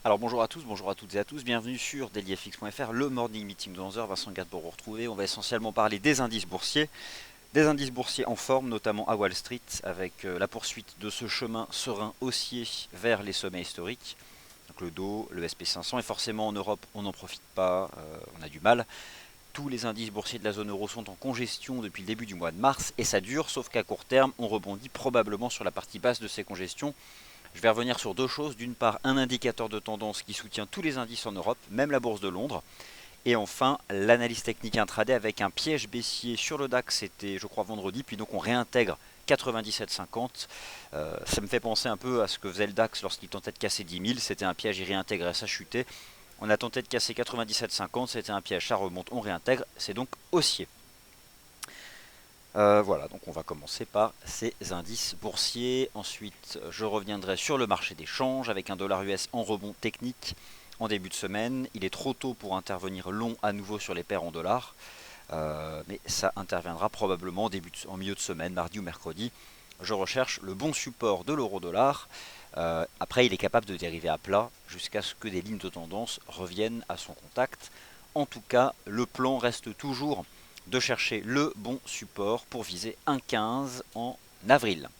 Alors bonjour à tous, bonjour à toutes et à tous, bienvenue sur dailyfx.fr, le morning meeting de 11h, Vincent Gade pour vous retrouver. On va essentiellement parler des indices boursiers en forme, notamment à Wall Street, avec la poursuite de ce chemin serein haussier vers les sommets historiques. Donc le Dow, le SP500, et forcément en Europe on n'en profite pas, on a du mal. Tous les indices boursiers de la zone euro sont en congestion depuis le début du mois de mars, et ça dure, sauf qu'à court terme on rebondit probablement sur la partie basse de ces congestions. Je vais revenir sur deux choses. D'une part, un indicateur de tendance qui soutient tous les indices en Europe, même la bourse de Londres. Et enfin, l'analyse technique intraday avec un piège baissier sur le DAX, c'était je crois vendredi, puis donc on réintègre 97,50. Ça me fait penser un peu à ce que faisait le DAX lorsqu'il tentait de casser 10 000, c'était un piège, il réintégrait, ça chutait. On a tenté de casser 97,50, c'était un piège, ça remonte, on réintègre, c'est donc haussier. Voilà, donc on va commencer par ces indices boursiers. Ensuite, je reviendrai sur le marché des changes avec un dollar US en rebond technique en début de semaine. Il est trop tôt pour intervenir long à nouveau sur les paires en dollars, mais ça interviendra probablement en milieu de semaine, mardi ou mercredi. Je recherche le bon support de l'euro-dollar. Après, il est capable de dériver à plat jusqu'à ce que des lignes de tendance reviennent à son contact. En tout cas, le plan reste toujours de chercher le bon support pour viser 1,15 en avril.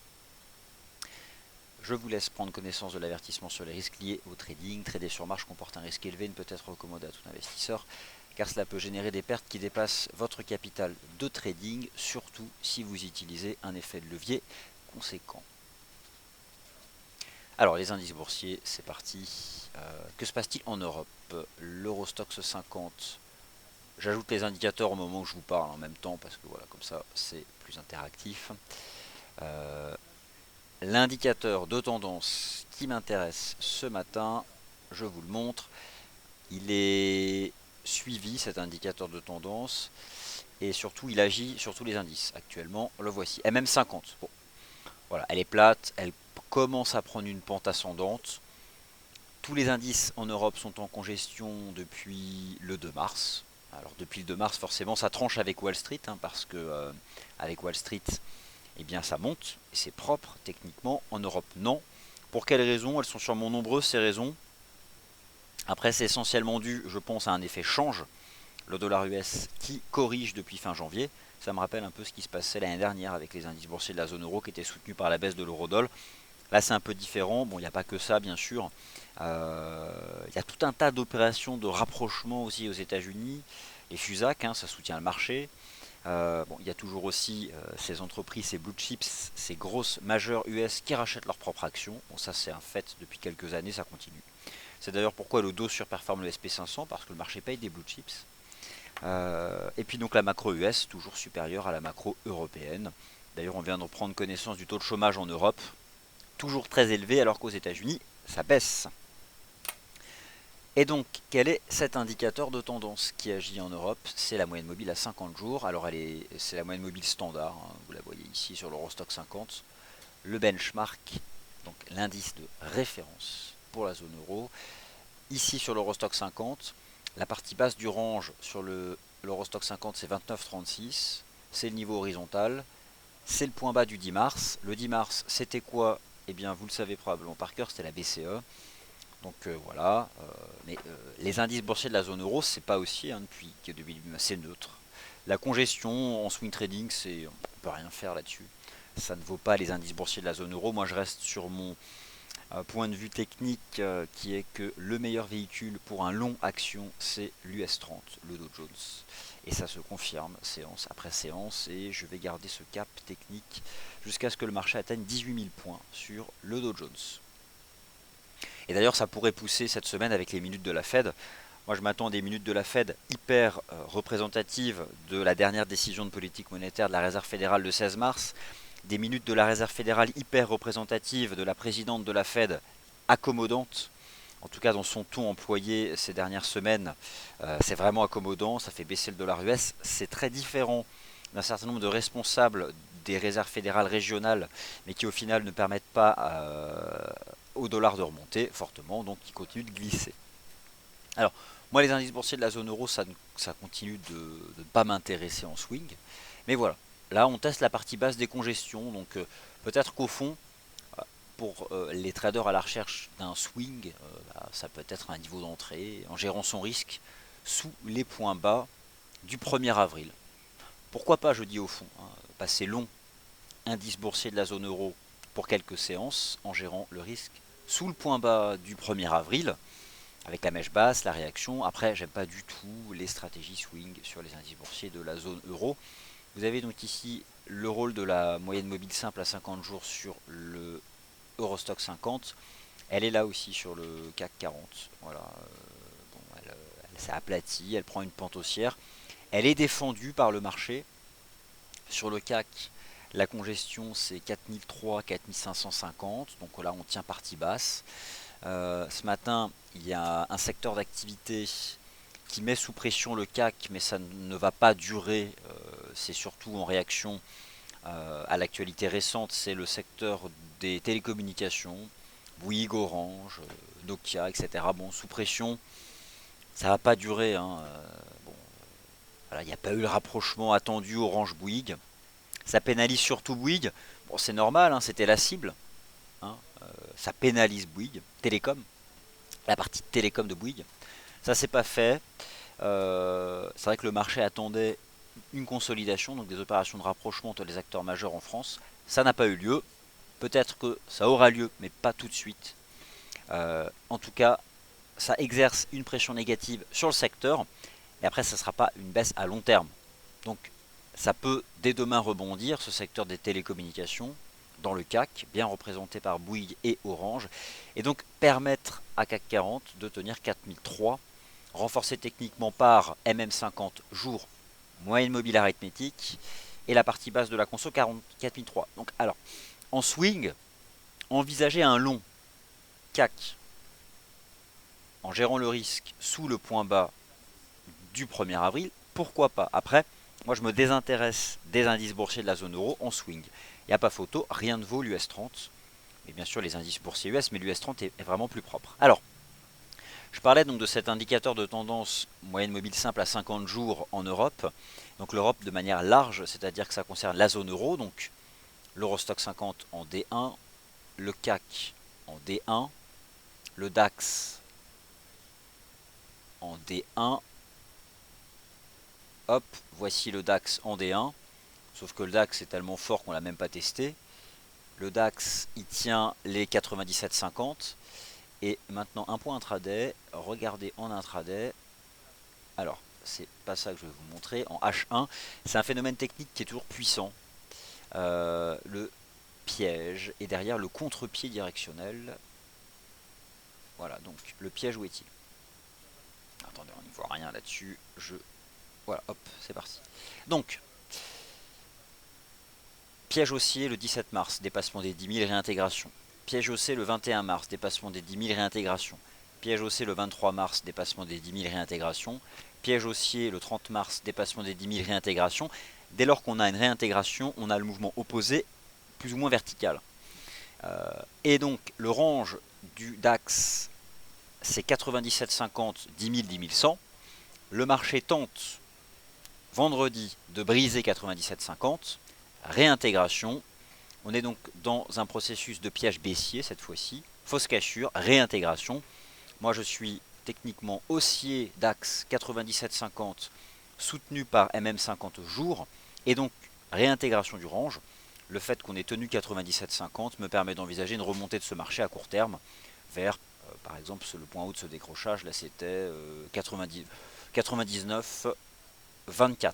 Je vous laisse prendre connaissance de l'avertissement sur les risques liés au trading. Trader sur marge comporte un risque élevé, ne peut être recommandé à tout investisseur, car cela peut générer des pertes qui dépassent votre capital de trading, surtout si vous utilisez un effet de levier conséquent. Alors les indices boursiers, c'est parti. Que se passe-t-il en Europe? L'Eurostoxx 50. J'ajoute les indicateurs au moment où je vous parle en même temps parce que voilà, comme ça c'est plus interactif. Euh, L'indicateur de tendance qui m'intéresse ce matin, je vous le montre. Il est suivi, cet indicateur de tendance, et surtout il agit sur tous les indices. Actuellement, le voici. MM50. Bon, voilà, elle est plate, elle commence à prendre une pente ascendante. Tous les indices en Europe sont en congestion depuis le 2 mars. Alors depuis le 2 mars, forcément, ça tranche avec Wall Street, hein, parce que avec Wall Street, eh bien, ça monte, et c'est propre techniquement. En Europe, non. Pour quelles raisons? Elles sont sûrement nombreuses, ces raisons. Après, c'est essentiellement dû, je pense, à un effet change. Le dollar US qui corrige depuis fin janvier. Ça me rappelle un peu ce qui se passait l'année dernière avec les indices boursiers de la zone euro qui étaient soutenus par la baisse de l'eurodoll. Là, c'est un peu différent. Bon, il n'y a pas que ça, bien sûr. Il y a tout un tas d'opérations de rapprochement aussi aux États-Unis. Les FUSAC, hein, ça soutient le marché. Bon, il y a toujours aussi ces entreprises, ces blue chips, ces grosses majeures US qui rachètent leurs propres actions. Bon, ça, c'est un fait depuis quelques années, ça continue. C'est d'ailleurs pourquoi le Dow surperforme le SP500, parce que le marché paye des blue chips. Et puis donc la macro US, toujours supérieure à la macro européenne. D'ailleurs, on vient de prendre connaissance du taux de chômage en Europe, toujours très élevé, alors qu'aux États-Unis, ça baisse. Et donc, quel est cet indicateur de tendance qui agit en Europe? C'est la moyenne mobile à 50 jours. Alors, c'est la moyenne mobile standard, hein, vous la voyez ici sur l'Eurostoxx 50. Le benchmark, donc l'indice de référence pour la zone euro. Ici sur l'Eurostoxx 50, la partie basse du range sur l'Eurostoxx 50, c'est 29,36. C'est le niveau horizontal. C'est le point bas du 10 mars. Le 10 mars, c'était quoi? Eh bien, vous le savez probablement par cœur, c'était la BCE. Donc voilà, mais les indices boursiers de la zone euro, c'est pas haussier hein, depuis que c'est neutre. La congestion en swing trading, on peut rien faire là-dessus. Ça ne vaut pas les indices boursiers de la zone euro. Moi, je reste sur mon point de vue technique qui est que le meilleur véhicule pour un long action, c'est l'US 30, le Dow Jones. Et ça se confirme séance après séance. Et je vais garder ce cap technique jusqu'à ce que le marché atteigne 18 000 points sur le Dow Jones. Et d'ailleurs, ça pourrait pousser cette semaine avec les minutes de la Fed. Moi, je m'attends à des minutes de la Fed hyper représentatives de la dernière décision de politique monétaire de la Réserve fédérale le 16 mars. Des minutes de la Réserve fédérale hyper représentatives de la présidente de la Fed accommodante. En tout cas, dans son ton employé ces dernières semaines, c'est vraiment accommodant. Ça fait baisser le dollar US. C'est très différent d'un certain nombre de responsables des réserves fédérales régionales, mais qui au final ne permettent pas au dollar de remonter fortement, donc qui continue de glisser. Alors, moi les indices boursiers de la zone euro, ça continue de ne pas m'intéresser en swing, mais voilà, là on teste la partie basse des congestions, donc peut-être qu'au fond, pour les traders à la recherche d'un swing, ça peut être un niveau d'entrée en gérant son risque sous les points bas du 1er avril. Pourquoi pas, je dis au fond, hein, passer long indice boursier de la zone euro pour quelques séances en gérant le risque sous le point bas du 1er avril avec la mèche basse, la réaction. Après, j'aime pas du tout les stratégies swing sur les indices boursiers de la zone euro. Vous avez donc ici le rôle de la moyenne mobile simple à 50 jours sur le Eurostock 50. Elle est là aussi sur le CAC 40. Voilà, bon, elle s'est aplatie, elle prend une pente haussière. Elle est défendue par le marché. Sur le CAC, la congestion c'est 4003, 4550. Donc là, on tient partie basse. Ce matin, il y a un secteur d'activité qui met sous pression le CAC, mais ça ne va pas durer. C'est surtout en réaction à l'actualité récente, c'est le secteur des télécommunications, Bouygues, Orange, Nokia, etc. Bon, sous pression, ça va pas durer. Hein. Bon, voilà, il n'y a pas eu le rapprochement attendu Orange-Bouygues. Ça pénalise surtout Bouygues. Bon, c'est normal, hein, c'était la cible. Hein. Ça pénalise Bouygues, Télécom, la partie télécom de Bouygues. Ça c'est pas fait. C'est vrai que le marché attendait une consolidation, donc des opérations de rapprochement entre les acteurs majeurs en France. Ça n'a pas eu lieu. Peut-être que ça aura lieu, mais pas tout de suite. En tout cas, ça exerce une pression négative sur le secteur. Et après, ça ne sera pas une baisse à long terme. Donc, ça peut dès demain rebondir, ce secteur des télécommunications, dans le CAC, bien représenté par Bouygues et Orange. Et donc, permettre à CAC 40 de tenir 4003, renforcé techniquement par MM50 jours, moyenne mobile arithmétique, et la partie basse de la conso 44003. Donc, alors, en swing, envisager un long CAC en gérant le risque sous le point bas du 1er avril, pourquoi pas. Après, moi je me désintéresse des indices boursiers de la zone euro en swing. Il n'y a pas photo, rien ne vaut l'US 30. Et bien sûr les indices boursiers US, mais l'US 30 est vraiment plus propre. Alors, je parlais donc de cet indicateur de tendance moyenne mobile simple à 50 jours en Europe. Donc l'Europe de manière large, c'est-à-dire que ça concerne la zone euro, donc l'Eurostock 50 en D1, le CAC en D1, le DAX en D1. Hop, voici le DAX en D1. Sauf que le DAX est tellement fort qu'on ne l'a même pas testé. Le DAX, il tient les 97,50. Et maintenant, un point intraday. Regardez en intraday. Alors, c'est pas ça que je vais vous montrer. En H1, c'est un phénomène technique qui est toujours puissant. Le piège est derrière le contre-pied directionnel. Voilà, donc le piège, où est-il? Attendez, on n'y voit rien là-dessus. Voilà, hop, c'est parti. Donc, piège haussier le 17 mars, dépassement des 10 000, réintégration. Piège haussier le 21 mars, dépassement des 10 000, réintégration. Piège haussier le 23 mars, dépassement des 10 000, réintégration. Piège haussier le 30 mars, dépassement des 10 000, réintégration. Dès lors qu'on a une réintégration, on a le mouvement opposé, plus ou moins vertical. Et donc, le range du DAX, c'est 97,50, 10 000, 10 100. Le marché tente vendredi de briser 97,50. Réintégration. On est donc dans un processus de piège baissier cette fois-ci. Fausse cassure, réintégration. Moi je suis techniquement haussier DAX 97,50 soutenu par MM50 jours. Et donc réintégration du range. Le fait qu'on ait tenu 97,50 me permet d'envisager une remontée de ce marché à court terme vers, par exemple, le point haut de ce décrochage. Là c'était 99,24.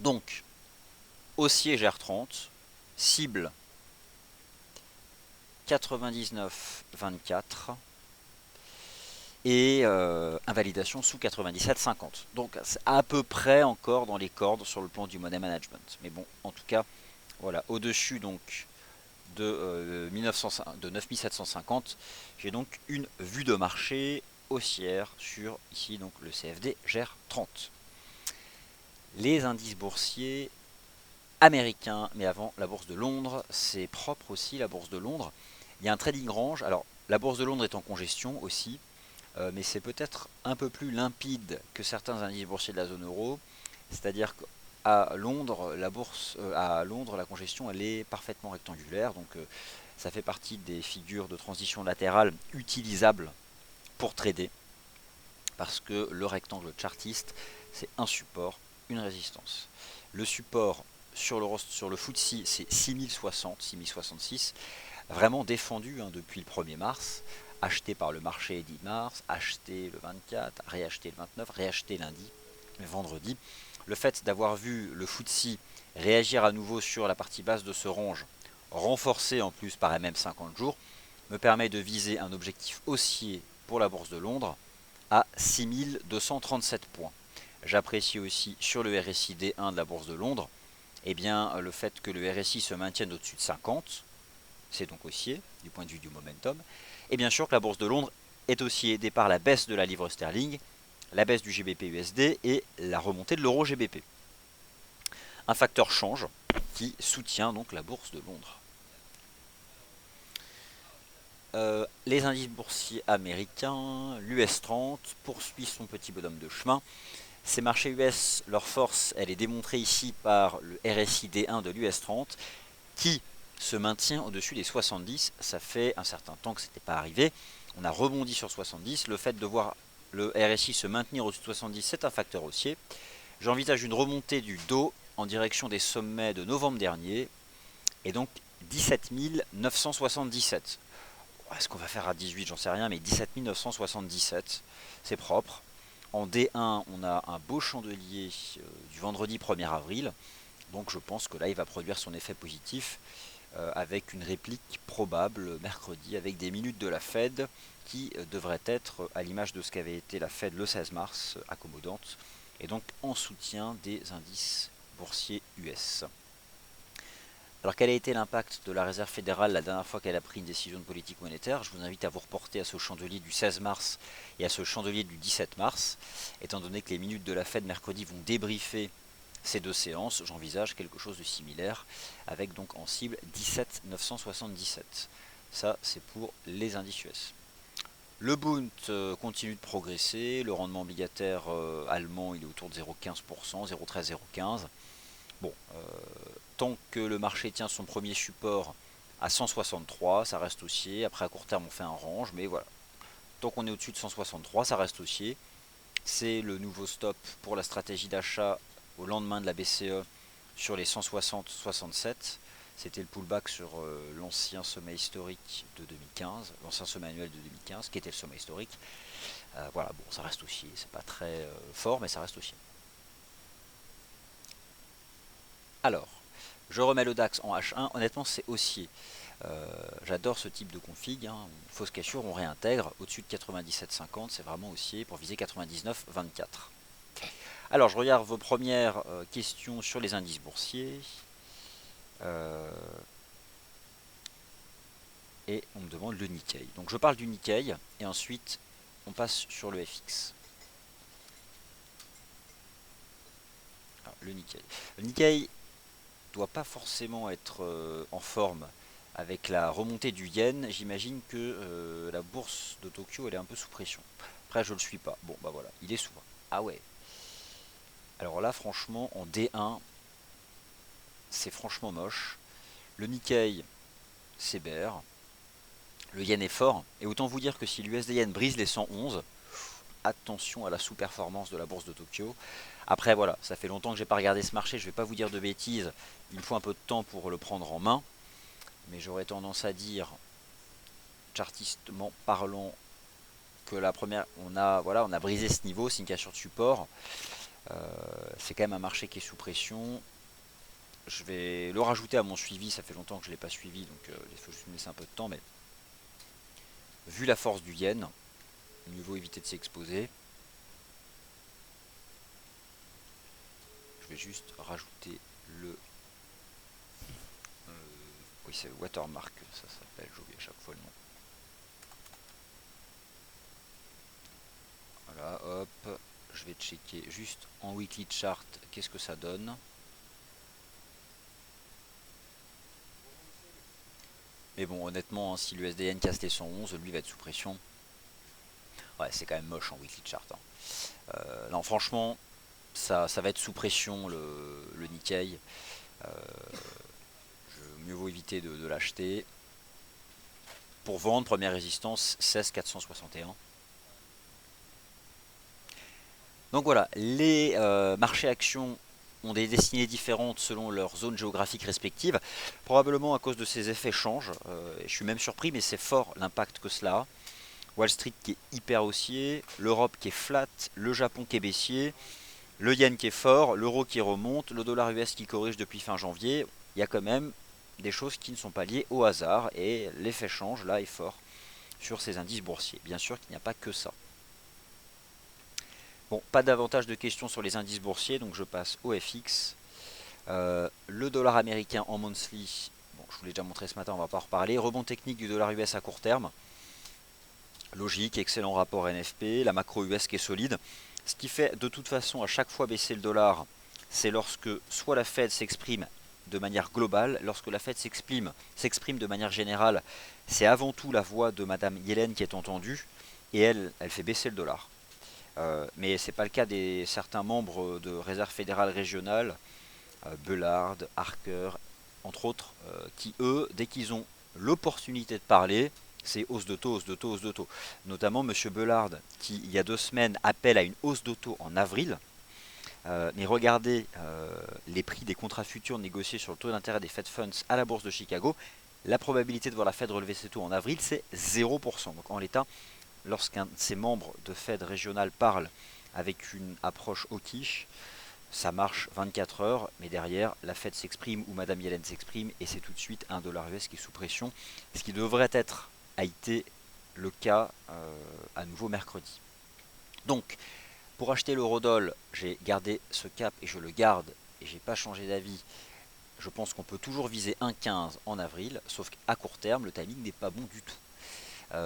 Donc, haussier GR30, cible 99,24 et invalidation sous 97,50. Donc c'est à peu près encore dans les cordes sur le plan du money management. Mais bon, en tout cas, voilà, au-dessus donc de 9750, j'ai donc une vue de marché haussière sur ici donc le CFD GR30. Les indices boursiers américains, mais avant la bourse de Londres, c'est propre aussi la bourse de Londres. Il y a un trading range, alors la bourse de Londres est en congestion aussi, mais c'est peut-être un peu plus limpide que certains indices boursiers de la zone euro, c'est-à-dire qu'à Londres, la congestion elle est parfaitement rectangulaire, donc Ça fait partie des figures de transition latérale utilisables pour trader. Parce que le rectangle chartiste, c'est un support, une résistance. Le support sur le FTSE, c'est 6060, 6066, vraiment défendu depuis le 1er mars, acheté par le marché 10 mars, acheté le 24, réacheté le 29, réacheté lundi, vendredi. Le fait d'avoir vu le FTSE réagir à nouveau sur la partie basse de ce range, renforcé en plus par MM50 jours, me permet de viser un objectif haussier pour la bourse de Londres à 6237 points. J'apprécie aussi sur le RSI D1 de la bourse de Londres, eh bien, le fait que le RSI se maintienne au-dessus de 50, c'est donc haussier du point de vue du momentum. Et bien sûr que la bourse de Londres est aussi aidée par la baisse de la livre sterling, la baisse du GBP USD et la remontée de l'euro GBP. Un facteur change qui soutient donc la bourse de Londres. Les indices boursiers américains, l'US 30 poursuit son petit bonhomme de chemin. Ces marchés US, leur force, elle est démontrée ici par le RSI D1 de l'US 30 qui se maintient au-dessus des 70. Ça fait un certain temps que ce n'était pas arrivé. On a rebondi sur 70. Le fait de voir le RSI se maintenir au-dessus de 70, c'est un facteur haussier. J'envisage une remontée du Dow en direction des sommets de novembre dernier et donc 17 977. Est-ce qu'on va faire à 18? J'en sais rien, mais 17 977, c'est propre. En D1, on a un beau chandelier du vendredi 1er avril. Donc je pense que là, il va produire son effet positif avec une réplique probable mercredi avec des minutes de la Fed qui devraient être à l'image de ce qu'avait été la Fed le 16 mars, accommodante, et donc en soutien des indices boursiers US. Alors quel a été l'impact de la Réserve fédérale la dernière fois qu'elle a pris une décision de politique monétaire? Je vous invite à vous reporter à ce chandelier du 16 mars et à ce chandelier du 17 mars. Étant donné que les minutes de la Fed mercredi vont débriefer ces deux séances, j'envisage quelque chose de similaire avec donc en cible 17 977. Ça c'est pour les indices US. Le Bund continue de progresser, le rendement obligataire allemand il est autour de 0,15%, 0,13, 0,15. Bon, tant que le marché tient son premier support à 163, ça reste haussier. Après, à court terme, on fait un range, mais voilà. Tant qu'on est au-dessus de 163, ça reste haussier. C'est le nouveau stop pour la stratégie d'achat au lendemain de la BCE sur les 160-67. C'était le pullback sur l'ancien sommet historique de 2015, l'ancien sommet annuel de 2015, qui était le sommet historique. Voilà, bon, ça reste haussier. C'est pas très fort, mais ça reste haussier. Alors, je remets le DAX en H1. Honnêtement, c'est haussier. J'adore ce type de config. Fausse cassure, on réintègre. Au-dessus de 97,50, c'est vraiment haussier pour viser 99,24. Alors, je regarde vos premières questions sur les indices boursiers. Et on me demande le Nikkei. Donc, je parle du Nikkei et ensuite, on passe sur le FX. Alors, le Nikkei. Le Nikkei doit pas forcément être en forme avec la remontée du yen. J'imagine que la bourse de Tokyo elle est un peu sous pression. Après je le suis pas. Bon bah voilà, il est sous. Ah ouais. Alors là franchement en D1 c'est franchement moche. Le Nikkei c'est bear. Le yen est fort. Et autant vous dire que si l'USD yen brise les 111, attention à la sous-performance de la bourse de Tokyo. Après voilà, ça fait longtemps que j'ai pas regardé ce marché, je vais pas vous dire de bêtises, il me faut un peu de temps pour le prendre en main, mais j'aurais tendance à dire, chartistement parlant, que la première, on a brisé ce niveau, c'est une cassure de support, c'est quand même un marché qui est sous pression. Je vais le rajouter à mon suivi, ça fait longtemps que je ne l'ai pas suivi, donc il faut juste me laisser un peu de temps, mais vu la force du yen, mieux vaut éviter de s'y exposer. Je vais juste rajouter le... oui, c'est Watermark, ça s'appelle, j'oublie à chaque fois le nom. Voilà, hop, je vais checker juste en weekly chart, qu'est-ce que ça donne. Mais bon, honnêtement, si l'USDN casse les 111, lui va être sous pression. Ouais, c'est quand même moche en weekly chart. Non, franchement, ça va être sous pression le Nikkei. Mieux vaut éviter de l'acheter. Pour vendre, première résistance 16 461. Donc voilà, les marchés actions ont des destinées différentes selon leurs zones géographiques respectives, probablement à cause de ces effets change. Je suis même surpris, mais c'est fort l'impact que cela a. Wall Street qui est hyper haussier, l'Europe qui est flat, le Japon qui est baissier, le yen qui est fort, l'euro qui remonte, le dollar US qui corrige depuis fin janvier. Il y a quand même des choses qui ne sont pas liées au hasard et l'effet change là est fort sur ces indices boursiers. Bien sûr qu'il n'y a pas que ça. Bon, pas davantage de questions sur les indices boursiers, donc je passe au FX. Le dollar américain en monthly, bon, je vous l'ai déjà montré ce matin, on va pas en reparler. Rebond technique du dollar US à court terme. Logique, excellent rapport NFP, la macro US qui est solide. Ce qui fait de toute façon à chaque fois baisser le dollar, c'est lorsque soit la Fed s'exprime de manière globale, lorsque la Fed s'exprime de manière générale, c'est avant tout la voix de Madame Yellen qui est entendue, et elle fait baisser le dollar. Mais ce n'est pas le cas des certains membres de réserve fédérale régionale, Bullard, Harker, entre autres, qui eux, dès qu'ils ont l'opportunité de parler, c'est hausse de taux, hausse de taux, hausse de taux. Notamment M. Bullard, qui il y a 2 semaines appelle à une hausse de taux en avril. Mais regardez les prix des contrats futurs négociés sur le taux d'intérêt des Fed Funds à la bourse de Chicago. La probabilité de voir la Fed relever ses taux en avril, c'est 0%. Donc en l'état, lorsqu'un de ses membres de Fed régional parle avec une approche hawkish, ça marche 24 heures, mais derrière, la Fed s'exprime ou Madame Yellen s'exprime, et c'est tout de suite un dollar US qui est sous pression, ce qui devrait être, a été le cas à nouveau mercredi. Donc, pour acheter l'eurodoll, j'ai gardé ce cap et je le garde, et j'ai pas changé d'avis. Je pense qu'on peut toujours viser 1,15 en avril, sauf qu'à court terme, le timing n'est pas bon du tout.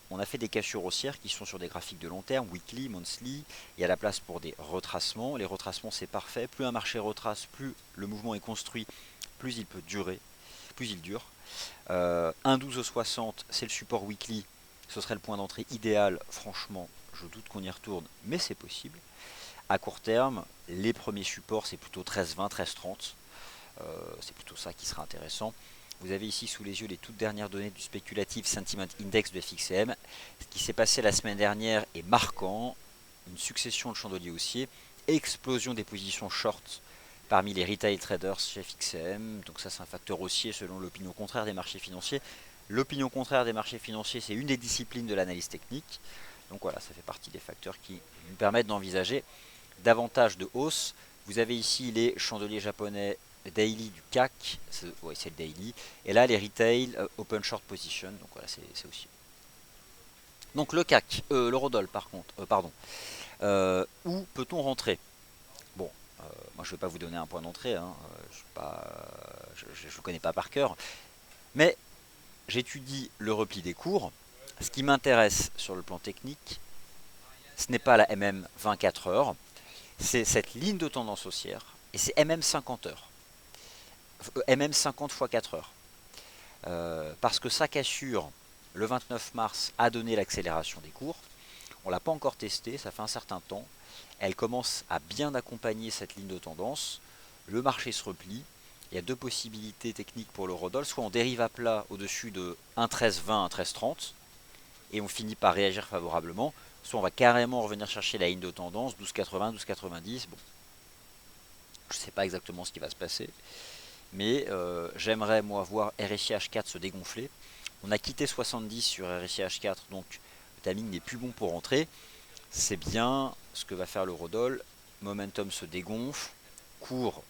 On a fait des cassures haussières qui sont sur des graphiques de long terme, weekly, monthly. Il y a la place pour des retracements. Les retracements, c'est parfait. Plus un marché retrace, plus le mouvement est construit, plus il peut durer, plus il dure. 1,1260, c'est le support weekly. Ce serait le point d'entrée idéal. Franchement, je doute qu'on y retourne, mais c'est possible. À court terme, les premiers supports, c'est plutôt 13,20, 13,30. C'est plutôt ça qui sera intéressant. Vous avez ici sous les yeux les toutes dernières données du Speculative Sentiment Index de FXCM. Ce qui s'est passé la semaine dernière est marquant. Une succession de chandeliers haussiers, explosion des positions short parmi les retail traders chez FXCM. Donc ça c'est un facteur haussier selon l'opinion contraire des marchés financiers. L'opinion contraire des marchés financiers, c'est une des disciplines de l'analyse technique. Donc voilà, ça fait partie des facteurs qui nous permettent d'envisager davantage de hausse. Vous avez ici les chandeliers japonais daily du CAC, c'est le daily, et là les retail open short position, donc voilà c'est aussi. Donc le CAC, l'eurodoll par contre, pardon, où peut-on rentrer? Bon, moi je ne vais pas vous donner un point d'entrée, hein, je ne le connais pas par cœur, mais j'étudie le repli des cours. Ce qui m'intéresse sur le plan technique, ce n'est pas la MM 24 heures, c'est cette ligne de tendance haussière, et c'est MM 50 heures. MM 50 x 4 heures. Parce que sa cassure, le 29 mars, a donné l'accélération des cours. On ne l'a pas encore testé, ça fait un certain temps. Elle commence à bien accompagner cette ligne de tendance. Le marché se replie. Il y a deux possibilités techniques pour l'eurodoll. Soit on dérive à plat au-dessus de 1,1320, 1,1330 et on finit par réagir favorablement. Soit on va carrément revenir chercher la ligne de tendance, 12,80, 12,90. Bon, je ne sais pas exactement ce qui va se passer. Mais j'aimerais moi voir RSI H4 se dégonfler. On a quitté 70 sur RSI H4, donc le timing n'est plus bon pour rentrer. C'est bien ce que va faire l'eurodoll. Momentum se dégonfle, court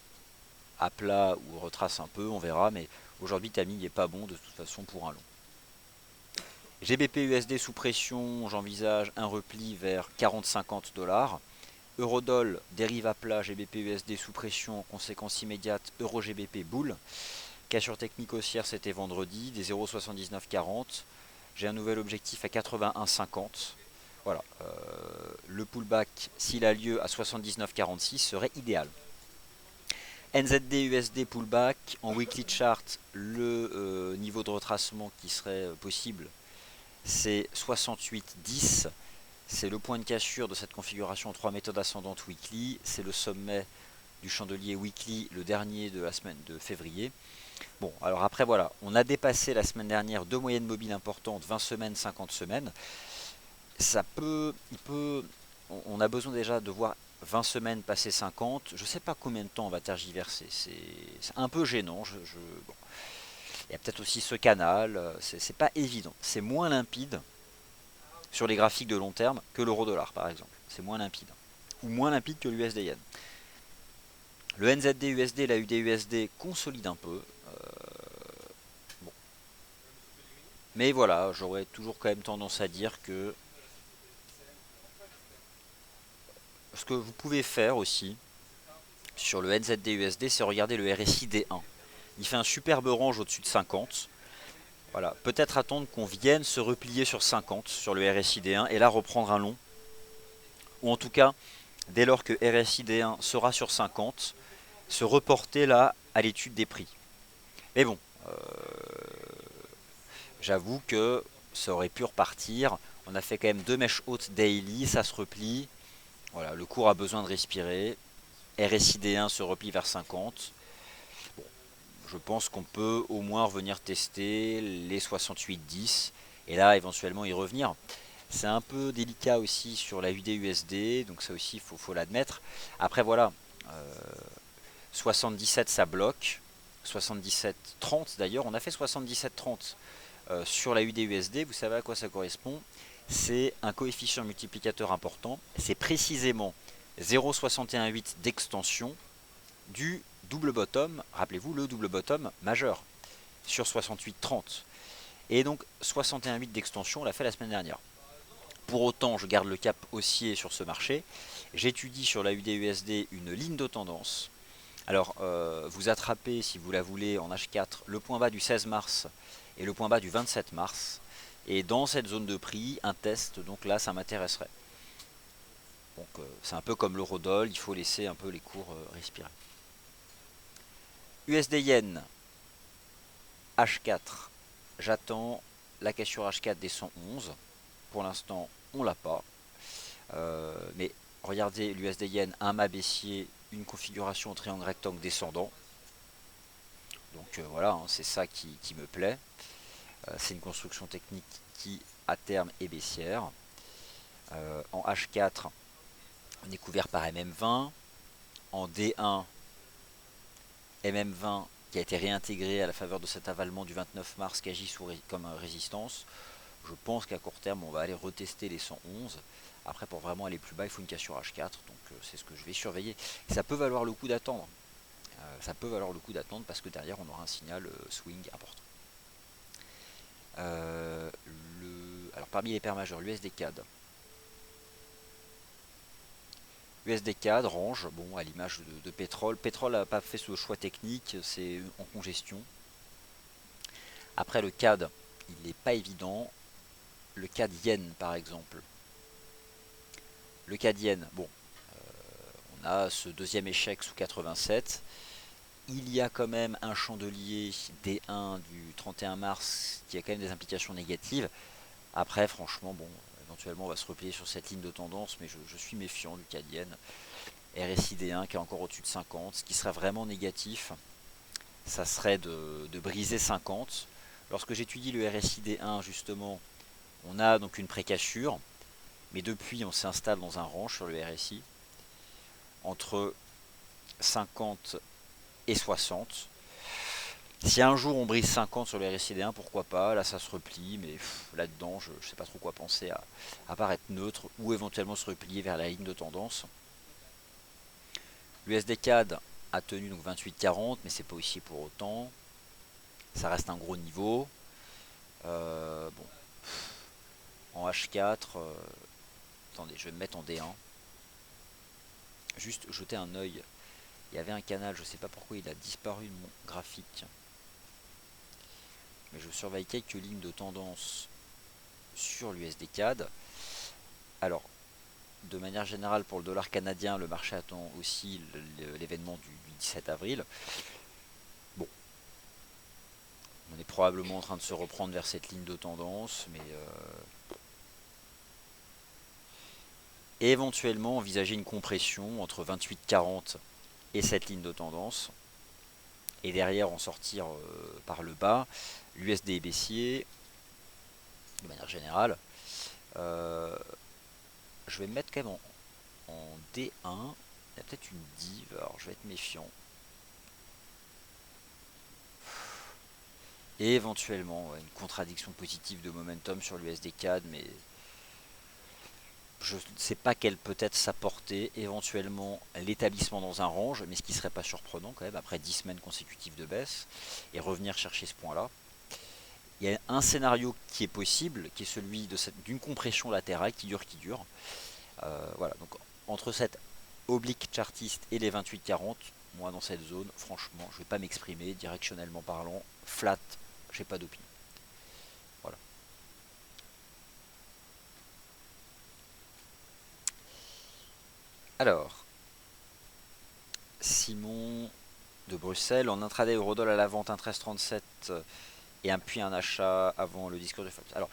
à plat ou retrace un peu, on verra, mais aujourd'hui le timing n'est pas bon de toute façon pour un long. GBP USD sous pression, j'envisage un repli vers 40-50 $. Eurodoll dérive à plat, GBP USD sous pression, conséquence immédiate, Euro GBP boule. Cassure technique haussière, c'était vendredi, des 0,7940. J'ai un nouvel objectif à 81,50. Voilà, le pullback, s'il a lieu à 79,46, serait idéal. NZD USD pullback, en weekly chart, le niveau de retracement qui serait possible, c'est 68,10. C'est le point de cassure de cette configuration 3 méthodes ascendantes weekly. C'est le sommet du chandelier weekly, le dernier de la semaine de février. Bon, alors après voilà, on a dépassé la semaine dernière deux moyennes mobiles importantes, 20 semaines, 50 semaines. Ça peut, on a besoin déjà de voir 20 semaines passer 50. Je sais pas combien de temps on va tergiverser. C'est un peu gênant. Bon. Il y a peut-être aussi ce canal. C'est pas évident. C'est moins limpide sur les graphiques de long terme que l'euro-dollar par exemple. C'est moins limpide. Ou moins limpide que l'USD-Yen. Le NZD-USD, la UD-USD consolide un peu. Bon. Mais voilà, j'aurais toujours quand même tendance à dire que ce que vous pouvez faire aussi sur le NZD-USD, c'est regarder le RSI D1. Il fait un superbe range au-dessus de 50. Voilà, peut-être attendre qu'on vienne se replier sur 50 sur le RSI D1 et là reprendre un long. Ou en tout cas, dès lors que RSI D1 sera sur 50, se reporter là à l'étude des prix. Mais bon, j'avoue que ça aurait pu repartir. On a fait quand même deux mèches hautes daily, ça se replie. Voilà, le cours a besoin de respirer. RSI D1 se replie vers 50. Bon, je pense qu'on peut au moins revenir tester les 68,10 et là éventuellement y revenir. C'est un peu délicat aussi sur la UD-USD, donc ça aussi faut l'admettre. Après voilà, 77 ça bloque, 77,30 d'ailleurs, on a fait 77,30 sur la UD-USD, vous savez à quoi ça correspond? C'est un coefficient multiplicateur important, c'est précisément 0,618 d'extension du double bottom, rappelez-vous le double bottom majeur sur 68,30. Et donc 61,8 d'extension, on l'a fait la semaine dernière. Pour autant, je garde le cap haussier sur ce marché. J'étudie sur la UD-USD une ligne de tendance. Alors, vous attrapez, si vous la voulez, en H4, le point bas du 16 mars et le point bas du 27 mars. Et dans cette zone de prix, un test, donc là, ça m'intéresserait. Donc, c'est un peu comme l'eurodoll, il faut laisser un peu les cours respirer. USD-Yen, H4, j'attends la cassure H4 des 111. Pour l'instant, on l'a pas. Mais regardez l'USD Yen, un mât baissier, une configuration au triangle rectangle descendant. Donc voilà, hein, c'est ça qui me plaît. C'est une construction technique qui à terme est baissière. En H4, on est couvert par MM20. En D1, MM20 qui a été réintégré à la faveur de cet avalement du 29 mars qui agit comme résistance. Je pense qu'à court terme, on va aller retester les 111. Après, pour vraiment aller plus bas, il faut une cassure H4. Donc, c'est ce que je vais surveiller. Et ça peut valoir le coup d'attendre. Ça peut valoir le coup d'attendre parce que derrière, on aura un signal swing important. Alors, parmi les paires majeures, l'USD CAD. USD CAD, range, bon, à l'image de pétrole. Pétrole n'a pas fait ce choix technique, c'est en congestion. Après, le CAD, il n'est pas évident. Le CAD yen, par exemple. Le CAD yen, bon, on a ce deuxième échec sous 87. Il y a quand même un chandelier D1 du 31 mars qui a quand même des implications négatives. Après, franchement, bon, éventuellement, on va se replier sur cette ligne de tendance, mais je suis méfiant du CAD yen. RSI D1 qui est encore au-dessus de 50. Ce qui serait vraiment négatif, ça serait de briser 50. Lorsque j'étudie le RSI D1, justement, on a donc une précassure, mais depuis, on s'installe dans un range sur le RSI entre 50 et 60. Si un jour on brise 50 sur le RSI-D1, pourquoi pas, là ça se replie, mais là-dedans je ne sais pas trop quoi penser à part être neutre ou éventuellement se replier vers la ligne de tendance. L'USD CAD a tenu donc 28,40, mais c'est pas aussi pour autant. Ça reste un gros niveau. Bon. En H4, attendez, je vais me mettre en D1. Juste jeter un œil. Il y avait un canal, je ne sais pas pourquoi il a disparu de mon graphique. Mais je surveille quelques lignes de tendance sur l'USD CAD. Alors, de manière générale, pour le dollar canadien, le marché attend aussi l'événement du 17 avril. Bon, on est probablement en train de se reprendre vers cette ligne de tendance, mais éventuellement envisager une compression entre 28,40 et cette ligne de tendance. et derrière en sortir par le bas. L'USD est baissier, de manière générale. Euh, je vais me mettre quand même en D1. Il y a peut-être une div, alors je vais être méfiant. Et éventuellement une contradiction positive de momentum sur l'USD CAD, mais je ne sais pas quelle peut être sa portée. Éventuellement l'établissement dans un range, mais ce qui serait pas surprenant quand même après 10 semaines consécutives de baisse, et revenir chercher ce point là. Il y a un scénario qui est possible, qui est celui d'une compression latérale qui dure. Voilà, donc entre cette oblique chartiste et les 28-40, moi dans cette zone, franchement, je ne vais pas m'exprimer directionnellement parlant, flat, j'ai pas d'opinion. Voilà. Alors, Simon de Bruxelles, en intraday Eurodol à la vente 1,1337 et puis un achat avant le discours de FOMC. Alors,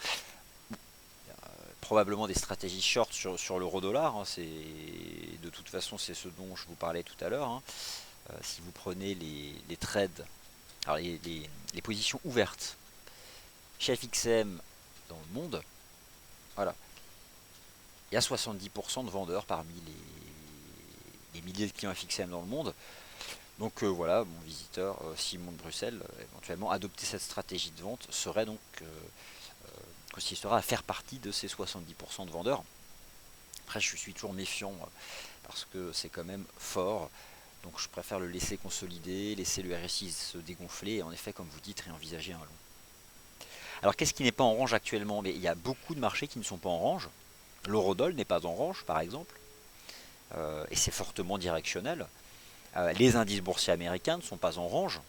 probablement des stratégies short sur l'euro-dollar, hein, de toute façon c'est ce dont je vous parlais tout à l'heure. Hein. Si vous prenez les trades, alors les positions ouvertes chez FXM dans le monde, voilà, il y a 70% de vendeurs parmi les milliers de clients FXM dans le monde. Donc voilà, mon visiteur Simon de Bruxelles, éventuellement adopter cette stratégie de vente serait donc consistera à faire partie de ces 70% de vendeurs. Après, je suis toujours méfiant parce que c'est quand même fort. Donc je préfère le laisser consolider, laisser le RSI se dégonfler et en effet, comme vous dites, réenvisager un long. Alors qu'est-ce qui n'est pas en range actuellement? Mais il y a beaucoup de marchés qui ne sont pas en range. L'eurodoll n'est pas en range, par exemple, et c'est fortement directionnel. Les indices boursiers américains ne sont pas en range,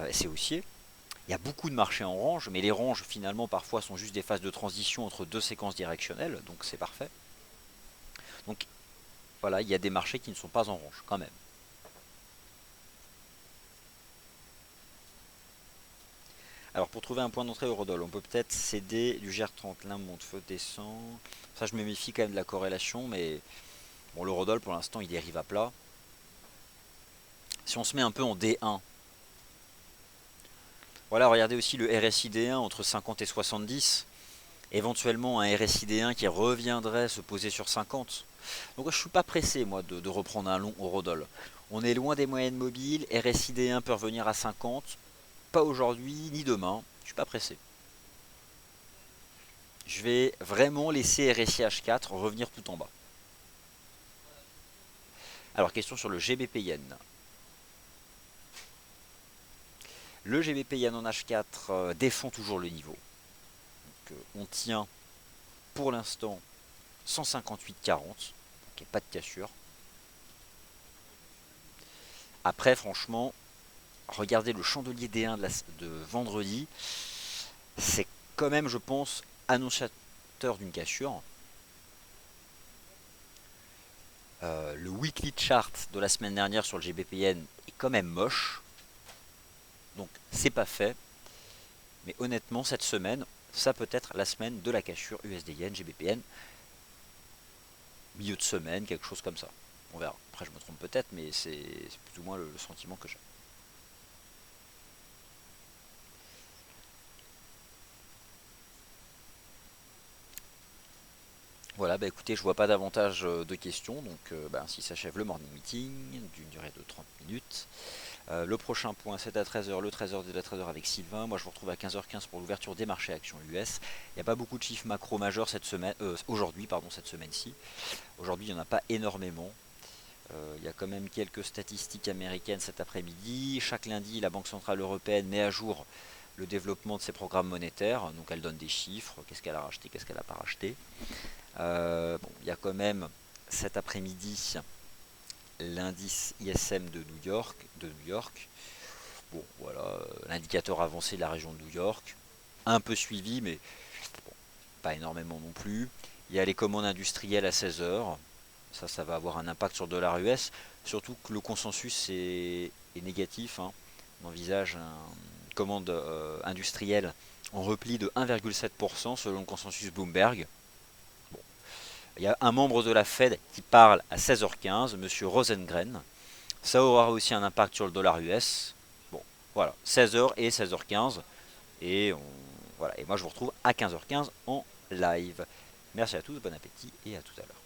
et c'est haussier. Il y a beaucoup de marchés en range, mais les ranges finalement parfois sont juste des phases de transition entre deux séquences directionnelles, donc c'est parfait. Donc voilà, il y a des marchés qui ne sont pas en range quand même. Alors pour trouver un point d'entrée Eurodoll, on peut peut-être céder du GR30. L'un monte, feu descend. Ça je me méfie quand même de la corrélation, mais bon, l'Eurodoll pour l'instant il dérive à plat. Si on se met un peu en D1, voilà, regardez aussi le RSI D1 entre 50 et 70. Éventuellement un RSI D1 qui reviendrait se poser sur 50. Donc je suis pas pressé moi de reprendre un long Eurodoll. On est loin des moyennes mobiles, RSI D1 peut revenir à 50. Pas aujourd'hui ni demain, je suis pas pressé. Je vais vraiment laisser RSI H4 revenir tout en bas. Alors question sur le GBP Yen. Le GBP Yen en H4 défend toujours le niveau. Donc, on tient pour l'instant 158,40. Donc pas de cassure. Après franchement, regardez le chandelier D1 de vendredi. C'est quand même je pense annonciateur d'une cassure. Le weekly chart de la semaine dernière sur le GBPN est quand même moche. Donc c'est pas fait. Mais honnêtement, cette semaine, ça peut être la semaine de la cassure USD Yen, GBPN. Milieu de semaine, quelque chose comme ça. On verra. Après je me trompe peut-être, mais c'est plus ou moins le sentiment que j'ai. Voilà, bah écoutez, je vois pas davantage de questions, donc ainsi s'achève le morning meeting d'une durée de 30 minutes. Le prochain point c'est à 13h, le 13h de la 13h avec Sylvain. Moi je vous retrouve à 15h15 pour l'ouverture des marchés actions US. Il n'y a pas beaucoup de chiffres macro majeurs cette semaine, aujourd'hui, cette semaine-ci. Aujourd'hui il n'y en a pas énormément. Il y a quand même quelques statistiques américaines cet après-midi. Chaque lundi, la Banque Centrale Européenne met à jour le développement de ses programmes monétaires. Donc elle donne des chiffres, qu'est-ce qu'elle a racheté, qu'est-ce qu'elle n'a pas racheté. Il y a quand même cet après-midi l'indice ISM de New York. Bon, voilà, l'indicateur avancé de la région de New York, un peu suivi, mais bon, pas énormément non plus. Il y a les commandes industrielles à 16h. Ça va avoir un impact sur le dollar US, surtout que le consensus est négatif. Hein. On envisage une commande industrielle en repli de 1,7% selon le consensus Bloomberg. Bon. Il y a un membre de la Fed qui parle à 16h15, M. Rosengren. Ça aura aussi un impact sur le dollar US. Bon, Voilà, 16h et 16h15. Voilà, et moi je vous retrouve à 15h15 en live. Merci à tous, bon appétit et à tout à l'heure.